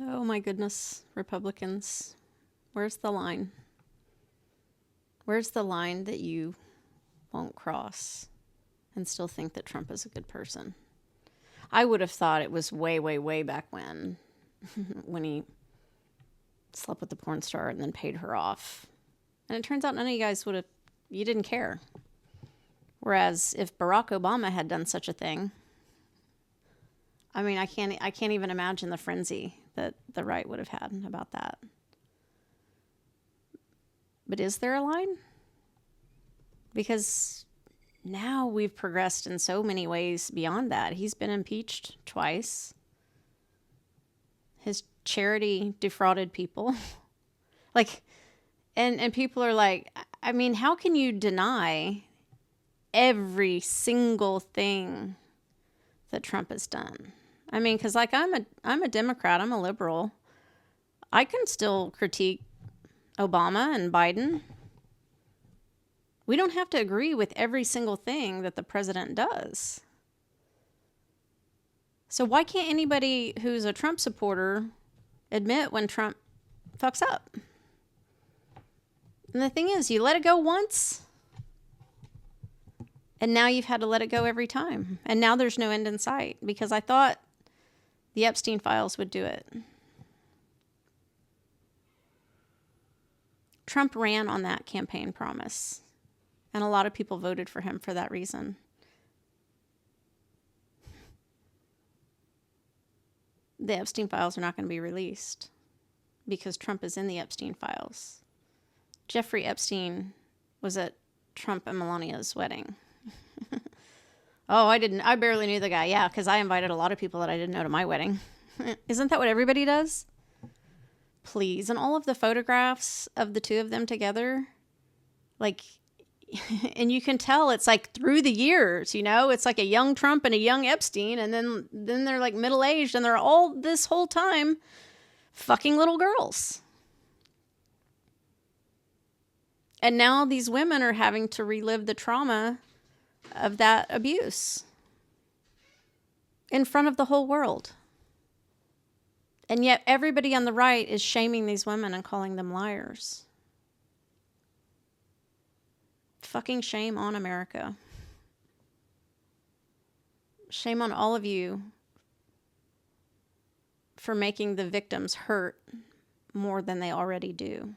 Oh my goodness, Republicans. Where's the line? Where's the line that you won't cross and still think that Trump is a good person? I would have thought it was way, way, way back when, when he slept with the porn star and then paid her off. And it turns out none of you guys would have, you didn't care. Whereas if Barack Obama had done such a thing, I mean, I can't even imagine the frenzy that the right would have had about that. But is there a line? Because now we've progressed in so many ways beyond that. He's been impeached twice. His charity defrauded people. Like, and people are like, I mean, how can you deny every single thing that Trump has done? I mean, because like I'm a Democrat, I'm a liberal. I can still critique Obama and Biden. We don't have to agree with every single thing that the president does. So why can't anybody who's a Trump supporter admit when Trump fucks up? And the thing is, you let it go once, and now you've had to let it go every time. And now there's no end in sight, because I thought the Epstein files would do it. Trump ran on that campaign promise, and a lot of people voted for him for that reason. The Epstein files are not going to be released because Trump is in the Epstein files. Jeffrey Epstein was at Trump and Melania's wedding. Oh, I barely knew the guy. Yeah, because I invited a lot of people that I didn't know to my wedding. Isn't that what everybody does? Please. And all of the photographs of the two of them together, like, and you can tell it's like through the years, you know, it's like a young Trump and a young Epstein, and then they're like middle-aged, and they're all this whole time fucking little girls. And now these women are having to relive the trauma of that abuse in front of the whole world. And yet everybody on the right is shaming these women and calling them liars. Fucking shame on America. Shame on all of you for making the victims hurt more than they already do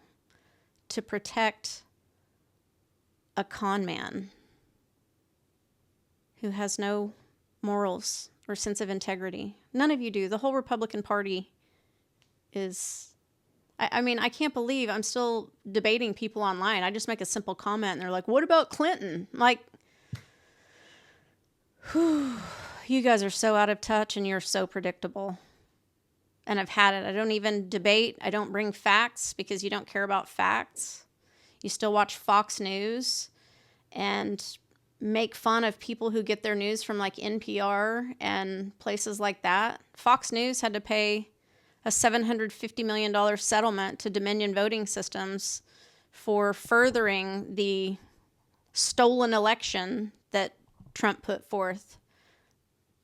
to protect a con man who has no morals or sense of integrity. None of you do. The whole Republican Party is... I mean, I can't believe I'm still debating people online. I just make a simple comment and they're like, what about Clinton? Like, whew, you guys are so out of touch and you're so predictable. And I've had it. I don't even debate. I don't bring facts because you don't care about facts. You still watch Fox News and make fun of people who get their news from like NPR and places like that. Fox News had to pay a $750 million settlement to Dominion Voting Systems for furthering the stolen election that Trump put forth.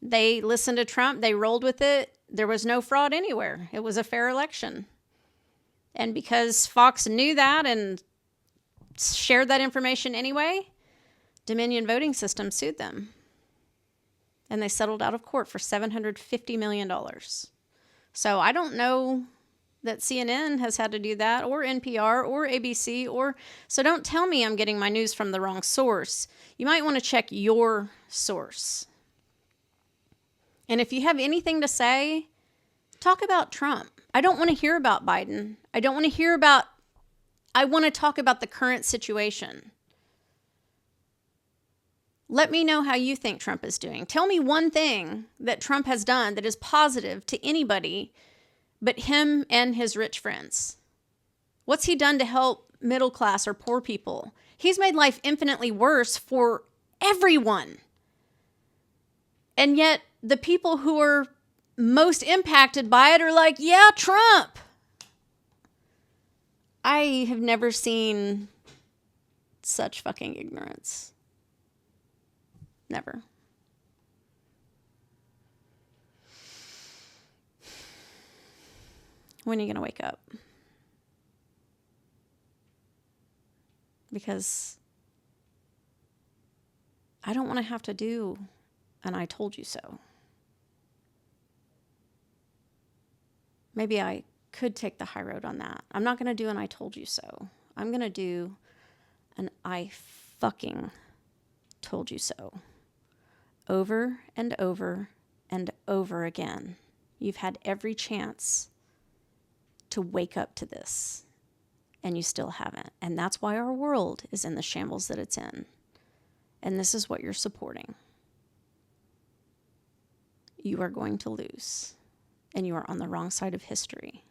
They listened to Trump. They rolled with it. There was no fraud anywhere. It was a fair election. And because Fox knew that and shared that information anyway, Dominion Voting Systems sued them. And they settled out of court for $750 million. So I don't know that CNN has had to do that, or NPR, or ABC, or... So don't tell me I'm getting my news from the wrong source. You might want to check your source. And if you have anything to say, talk about Trump. I don't want to hear about Biden. I don't want to hear about... I want to talk about the current situation. Let me know how you think Trump is doing. Tell me one thing that Trump has done that is positive to anybody but him and his rich friends. What's he done to help middle class or poor people? He's made life infinitely worse for everyone. And yet the people who are most impacted by it are like, yeah, Trump. I have never seen such fucking ignorance. Never. When are you going to wake up? Because I don't want to have to do an I told you so. Maybe I could take the high road on that. I'm not going to do an I told you so. I'm going to do an I fucking told you so. Over and over and over again. You've had every chance to wake up to this, and you still haven't. And that's why our world is in the shambles that it's in. And this is what you're supporting. You are going to lose, and you are on the wrong side of history.